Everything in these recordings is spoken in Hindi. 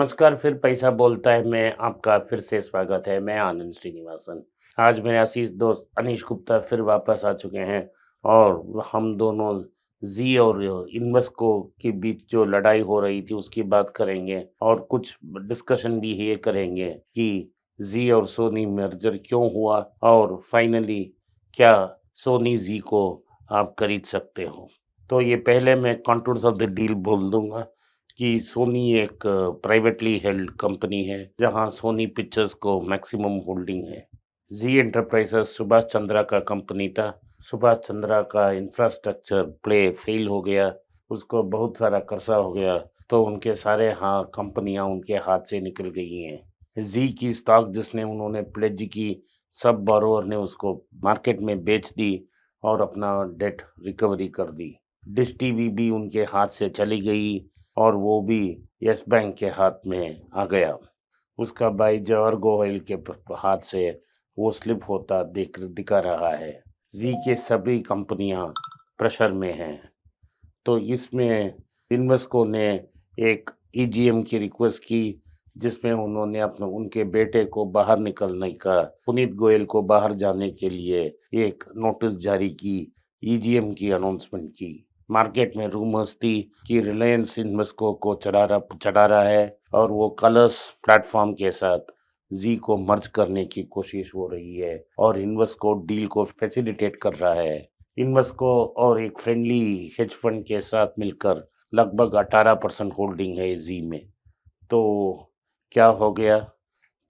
नमस्कार, फिर पैसा बोलता है में आपका फिर से स्वागत है। मैं आनंद श्रीनिवासन। आज मेरे अज़ीज़ दोस्त अनीश गुप्ता फिर वापस आ चुके हैं और हम दोनों ज़ी और इन्वेस्को के बीच जो लड़ाई हो रही थी उसकी बात करेंगे और कुछ डिस्कशन भी ये करेंगे कि ज़ी और सोनी मर्जर क्यों हुआ और फाइनली क्या सोनी ज़ी को आप खरीद सकते हो। तो ये पहले मैं कंटूर्स ऑफ द डील बोल दूँगा कि सोनी एक प्राइवेटली हेल्ड कंपनी है, जहाँ सोनी पिक्चर्स को मैक्सिमम होल्डिंग है। ज़ी एंटरप्राइजेज़ सुभाष चंद्रा का कंपनी था। सुभाष चंद्रा का इंफ्रास्ट्रक्चर प्ले फेल हो गया, उसको बहुत सारा कर्जा हो गया, तो उनके सारे कंपनियाँ उनके हाथ से निकल गई हैं। ज़ी की स्टॉक जिसने उन्होंने प्लेज की, सब बोरोवर ने उसको मार्केट में बेच दी और अपना डेट रिकवरी कर दी। डिश टीवी भी उनके हाथ से चली गई और वो भी यस बैंक के हाथ में आ गया। उसका भाई जवाहर गोयल के हाथ से वो स्लिप होता दिखा रहा है। जी के सभी कंपनियां प्रेशर में हैं। तो इसमें इन्वेस्को ने एक ईजीएम की रिक्वेस्ट की, जिसमें उन्होंने अपने उनके बेटे को बाहर निकलने का, पुनीत गोयल को बाहर जाने के लिए एक नोटिस जारी की, ईजीएम की अनाउंसमेंट की। मार्केट में रूमर्स थी कि रिलायंस इन्वेस्को को चढ़ा रहा है और वो कलर्स प्लेटफॉर्म के साथ जी को मर्ज करने की कोशिश हो रही है और इन्वेस्को डील को फैसिलिटेट कर रहा है। इन्वेस्को और एक फ्रेंडली हेज फंड के साथ मिलकर लगभग 18% होल्डिंग है जी में। तो क्या हो गया?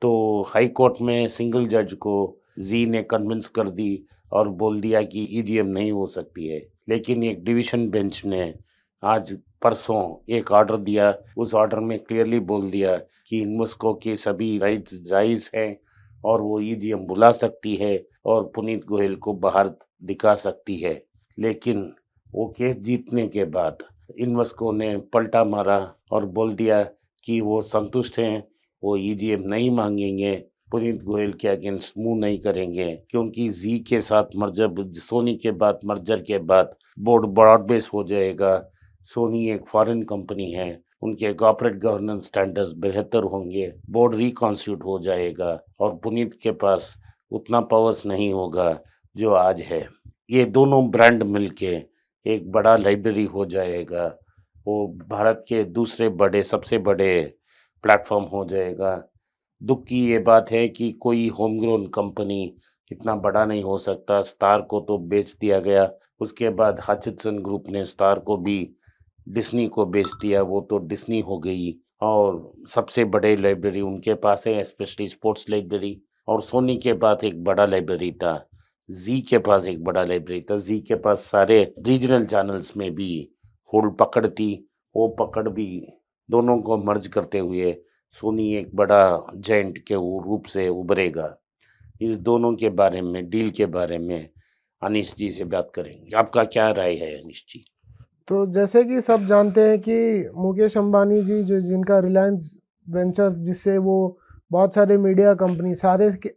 तो हाई कोर्ट में सिंगल जज को जी ने कन्विंस कर दी और बोल दिया कि ईजीएम नहीं हो सकती है। लेकिन एक डिवीजन बेंच ने आज परसों एक ऑर्डर दिया। उस ऑर्डर में क्लियरली बोल दिया कि इन्वेस्को के सभी राइट्स जायज़ हैं और वो ईजीएम बुला सकती है और पुनीत गोयल को बाहर दिखा सकती है। लेकिन वो केस जीतने के बाद इन्वेस्को ने पलटा मारा और बोल दिया कि वो संतुष्ट हैं, वो ईजीएम नहीं मांगेंगे, पुनीत गोयल के अगेंस्ट मूव नहीं करेंगे, क्योंकि जी के साथ मर्जर, सोनी के बाद मर्जर के बाद बोर्ड ब्रॉड बेस हो जाएगा। सोनी एक फॉरेन कंपनी है, उनके कॉर्पोरेट गवर्नेंस स्टैंडर्ड्स बेहतर होंगे, बोर्ड रिकॉन्स्टिट्यूट हो जाएगा और पुनीत के पास उतना पावर्स नहीं होगा जो आज है। ये दोनों ब्रांड मिलके एक बड़ा लाइब्रेरी हो जाएगा। वो भारत के दूसरे बड़े सबसे बड़े प्लेटफॉर्म हो जाएगा। दुख की ये बात है कि कोई होम ग्रोन कंपनी इतना बड़ा नहीं हो सकता। स्टार को तो बेच दिया गया, उसके बाद हचिनसन ग्रुप ने स्टार को भी डिस्नी को बेच दिया, वो तो डिस्नी हो गई और सबसे बड़े लाइब्रेरी उनके पास है, स्पेशली स्पोर्ट्स लाइब्रेरी। और सोनी के पास एक बड़ा लाइब्रेरी था, जी के पास एक बड़ा लाइब्रेरी था, जी के पास सारे रीजनल चैनल्स में भी होल्ड पकड़ थी। वो पकड़ भी दोनों को मर्ज करते हुए सोनी एक बड़ा जायंट के रूप से उभरेगा। इस दोनों के बारे में, डील के बारे में अनीश जी से बात करेंगे। आपका क्या राय है अनीश जी? तो जैसे कि सब जानते हैं कि मुकेश अंबानी जी जो जिनका रिलायंस वेंचर्स, जिससे वो बहुत सारे मीडिया कंपनी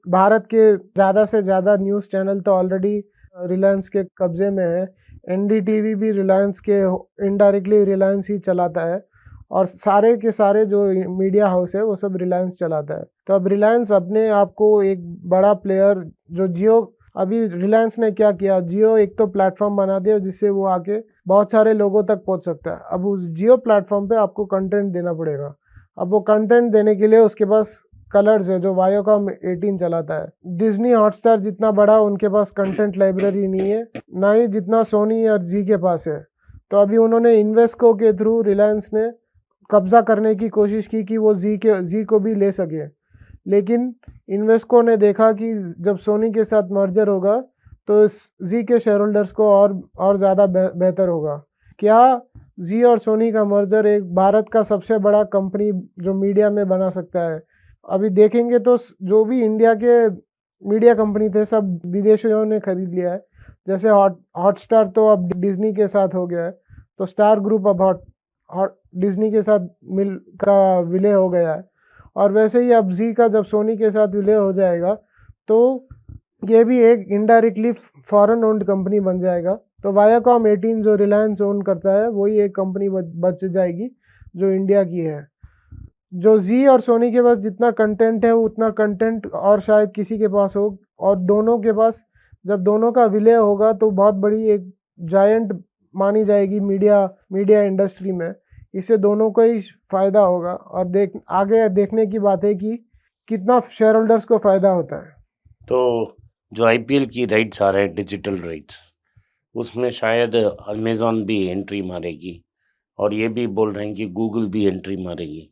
भारत के ज़्यादा से ज़्यादा न्यूज़ चैनल तो ऑलरेडी रिलायंस के कब्जे में है। एनडीटीवी भी रिलायंस के इनडायरेक्टली रिलायंस ही चलाता है और सारे के सारे जो मीडिया हाउस है वो सब रिलायंस चलाता है। तो अब रिलायंस अपने आप को एक बड़ा प्लेयर, जो जियो, अभी रिलायंस ने क्या किया, जियो एक तो प्लेटफॉर्म बना दिया जिससे वो आके बहुत सारे लोगों तक पहुंच सकता है। अब उस जियो प्लेटफॉर्म पे आपको कंटेंट देना पड़ेगा। अब वो कंटेंट देने के लिए उसके पास कलर्स है जो वायोकॉम 18 चलाता है। डिज्नी हॉटस्टार जितना बड़ा उनके पास कंटेंट लाइब्रेरी नहीं है, ना ही जितना सोनी और जी के पास है। तो अभी उन्होंने इन्वेस्को के थ्रू रिलायंस ने कब्जा करने की कोशिश की कि वो जी को भी ले सके। लेकिन इन्वेस्को ने देखा कि जब सोनी के साथ मर्जर होगा तो जी के शेयर होल्डर्स को और ज़्यादा बेहतर होगा। क्या जी और सोनी का मर्जर एक भारत का सबसे बड़ा कंपनी जो मीडिया में बना सकता है? अभी देखेंगे तो जो भी इंडिया के मीडिया कंपनी थे सब विदेशियों ने खरीद लिया है। जैसे हॉटस्टार तो अब डिज्नी के साथ हो गया है, तो स्टार ग्रुप अब हॉट डिज्नी के साथ मिल का विलय हो गया है। और वैसे ही अब जी का जब सोनी के साथ विलय हो जाएगा तो ये भी एक इनडायरेक्टली फॉरेन ओन्ड कंपनी बन जाएगा। तो वायाकॉम 18 जो रिलायंस ओन करता है वही एक कंपनी बच जाएगी जो इंडिया की है। जो जी और सोनी के पास जितना कंटेंट है उतना कंटेंट और शायद किसी के पास हो, और दोनों के पास जब दोनों का विलय होगा तो बहुत बड़ी एक जायंट मानी जाएगी मीडिया इंडस्ट्री में। इससे दोनों को ही फ़ायदा होगा, और आगे देखने की बात है कि कितना शेयर होल्डर्स को फ़ायदा होता है। तो जो आईपीएल की राइट्स आ रहे हैं, डिजिटल राइट्स, उसमें शायद अमेज़न भी एंट्री मारेगी और ये भी बोल रहे हैं कि गूगल भी एंट्री मारेगी।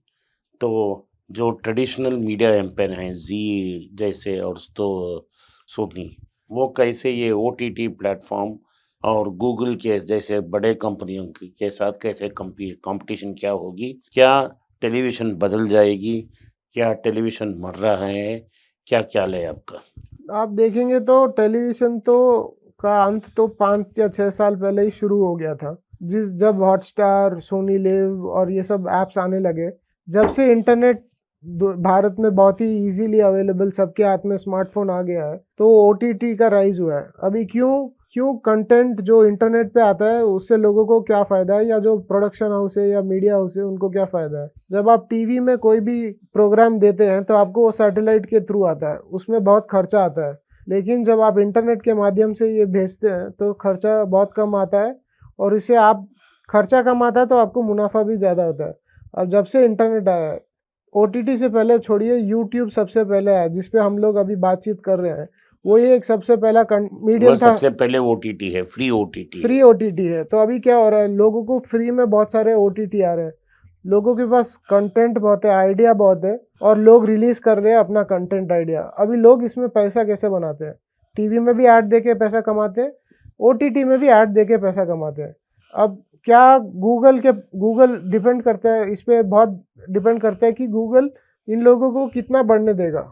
तो जो ट्रेडिशनल मीडिया एम्पायर हैं, ज़ी जैसे और तो सोनी, वो कैसे ये ओटीटी प्लेटफ़ॉर्म और गूगल के जैसे बड़े कंपनियों के साथ कैसे कॉम्पिटिशन क्या होगी? क्या टेलीविज़न बदल जाएगी? क्या टेलीविज़न मर रहा है? क्या ख्याल है आपका? आप देखेंगे तो टेलीविज़न तो का अंत तो 5 या 6 साल पहले ही शुरू हो गया था। जब हॉटस्टार, सोनी लिव और ये सब ऐप्स आने लगे, जब से इंटरनेट भारत में बहुत ही इजीली अवेलेबल, सबके हाथ में स्मार्टफोन आ गया है, तो ओटीटी का राइज हुआ है। अभी क्यों क्यों कंटेंट जो इंटरनेट पे आता है उससे लोगों को क्या फ़ायदा है, या जो प्रोडक्शन हाउस है या मीडिया हाउस है उनको क्या फ़ायदा है। जब आप टीवी में कोई भी प्रोग्राम देते हैं तो आपको वो सैटेलाइट के थ्रू आता है, उसमें बहुत खर्चा आता है। लेकिन जब आप इंटरनेट के माध्यम से ये भेजते हैं तो खर्चा बहुत कम आता है, और इससे आप खर्चा कम आता है तो आपको मुनाफा भी ज़्यादा होता है। अब जब से इंटरनेट आया है, ओटीटी से पहले छोड़िए, यूट्यूब सबसे पहले आया जिस पे हम लोग अभी बातचीत कर रहे हैं। वो ये एक सबसे पहला वो मीडियम था। सबसे पहले ओटीटी है, फ्री ओटीटी फ्री है। ओटीटी है। तो अभी क्या हो रहा है, लोगों को फ्री में बहुत सारे ओटीटी आ रहे हैं, लोगों के पास कंटेंट बहुत है, आइडिया बहुत है, और लोग रिलीज कर रहे हैं अपना कंटेंट आइडिया। अभी लोग इसमें पैसा कैसे बनाते हैं, टीवी में भी ऐड देके पैसा कमाते हैं, ओटीटी में भी ऐड देके पैसा कमाते हैं। अब क्या गूगल डिपेंड करता है इस पे, बहुत डिपेंड करता है कि गूगल इन लोगों को कितना बढ़ने देगा।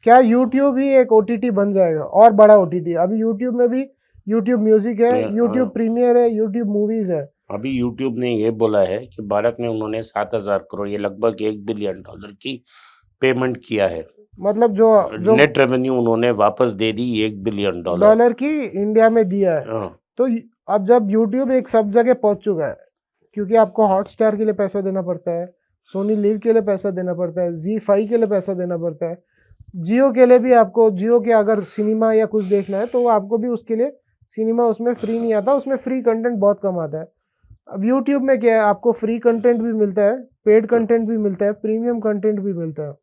क्या यूट्यूब ही एक ओटीटी बन जाएगा और बड़ा ओटीटी? अभी यूट्यूब में भी यूट्यूब म्यूजिक है, यूट्यूब प्रीमियर है, यूट्यूब मूवीज है। अभी यूट्यूब ने ये बोला है कि भारत में उन्होंने 7,000 करोड़, ये लगभग $1 बिलियन की पेमेंट किया है। मतलब जो जो नेट रेवेन्यू उन्होंने वापस दे दी $1 बिलियन। डॉलर की इंडिया में दिया है। हाँ, तो अब जब यूट्यूब एक सब जगह पहुंच चुका है, क्योंकि आपको हॉटस्टार के लिए पैसा देना पड़ता है, सोनी लिव के लिए पैसा देना पड़ता है, जी5 के लिए पैसा देना पड़ता है, जियो के लिए भी आपको, जियो के अगर सिनेमा या कुछ देखना है तो आपको भी उसके लिए सिनेमा उसमें फ्री नहीं आता, उसमें फ्री कंटेंट बहुत कम आता है। अब यूट्यूब में क्या है, आपको फ्री कंटेंट भी मिलता है, पेड कंटेंट भी मिलता है, प्रीमियम कंटेंट भी मिलता है।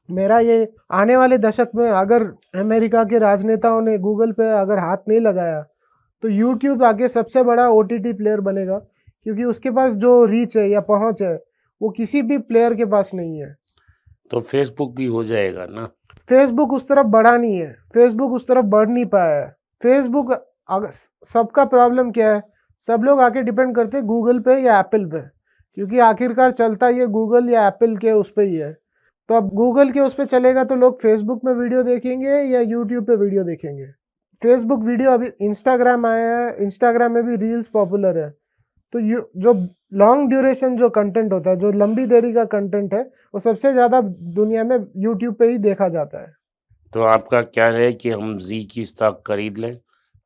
मेरा ये आने वाले दशक में अगर अमेरिका के राजनेताओं ने गूगल पे अगर हाथ नहीं लगाया तो यूट्यूब आगे सबसे बड़ा ओटीटी प्लेयर बनेगा, क्योंकि उसके पास जो रीच है या पहुंच है वो किसी भी प्लेयर के पास नहीं है। तो फेसबुक भी हो जाएगा ना? फेसबुक उस तरफ बढ़ा नहीं है, फेसबुक उस तरफ बढ़ नहीं पाया है। फेसबुक सबका प्रॉब्लम क्या है, सब लोग आके डिपेंड करते हैं गूगल पे या एप्पल पे, क्योंकि आखिरकार चलता ये गूगल या एप्पल के उस पे ही है। तो अब गूगल के उस पे चलेगा तो लोग फेसबुक में वीडियो देखेंगे या यूट्यूब पे वीडियो देखेंगे। फेसबुक वीडियो, अभी इंस्टाग्राम आया है, इंस्टाग्राम में भी रील्स पॉपुलर है। तो जो लॉन्ग ड्यूरेशन जो कंटेंट होता है, जो लंबी देरी का कंटेंट है, वो सबसे ज़्यादा दुनिया में यूट्यूब पे ही देखा जाता है। तो आपका क्या है कि हम जी की स्टॉक खरीद लें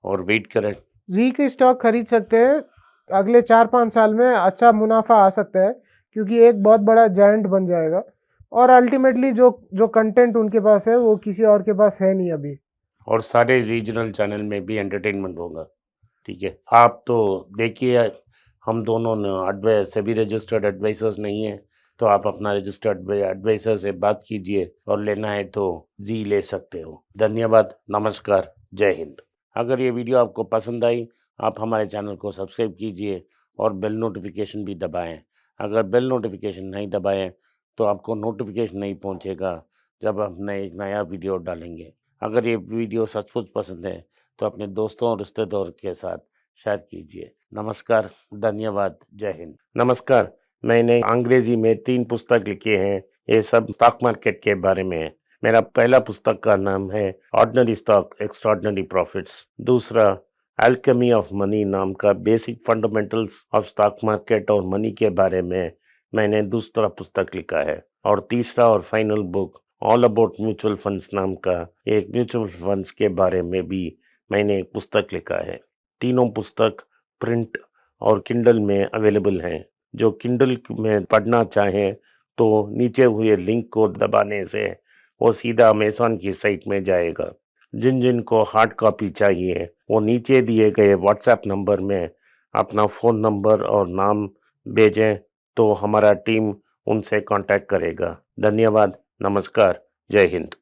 और वेट करें? जी की स्टॉक खरीद सकते हैं, अगले 4-5 साल में अच्छा मुनाफा आ सकता है, क्योंकि एक बहुत बड़ा जायंट बन जाएगा, और अल्टीमेटली जो जो कंटेंट उनके पास है वो किसी और के पास है नहीं अभी। और सारे रीजनल चैनल में भी एंटरटेनमेंट होगा। ठीक है, आप तो देखिए, हम दोनों सेबी रजिस्टर्ड एडवाइजर्स नहीं हैं, तो आप अपना रजिस्टर्ड एडवाइजर से बात कीजिए और लेना है तो जी ले सकते हो। धन्यवाद, नमस्कार, जय हिंद। अगर ये वीडियो आपको पसंद आई, आप हमारे चैनल को सब्सक्राइब कीजिए और बेल नोटिफिकेशन भी दबाएं। अगर बेल नोटिफिकेशन नहीं दबाएं तो आपको नोटिफिकेशन नहीं पहुंचेगा जब हम एक नया वीडियो डालेंगे। अगर ये वीडियो सचमुच पसंद है तो अपने दोस्तों और रिश्तेदारों के साथ शेयर कीजिए। नमस्कार, धन्यवाद, जय हिंद। नमस्कार, मैंने अंग्रेजी में 3 पुस्तक लिखे हैं, ये सब स्टॉक मार्केट के बारे में है। मेरा पहला पुस्तक का नाम है ऑर्डिनरी स्टॉक एक्स्ट्राऑर्डिनरी प्रॉफिट्स। दूसरा अल्केमी ऑफ मनी नाम का basic fundamentals of stock market और मनी के बारे में मैंने दूसरा पुस्तक लिखा है। और तीसरा और final book all about mutual funds नाम का एक म्यूचुअल फंड्स के बारे में भी मैंने एक पुस्तक लिखा है। तीनों पुस्तक प्रिंट और किंडल में अवेलेबल हैं। जो किंडल में पढ़ना चाहें तो नीचे हुए लिंक को दबाने से वो सीधा अमेज़न की साइट में जाएगा। जिन को हार्ड कॉपी चाहिए वो नीचे दिए गए व्हाट्सएप नंबर में अपना फ़ोन नंबर और नाम भेजें तो हमारा टीम उनसे कांटेक्ट करेगा। धन्यवाद, नमस्कार, जय हिंद।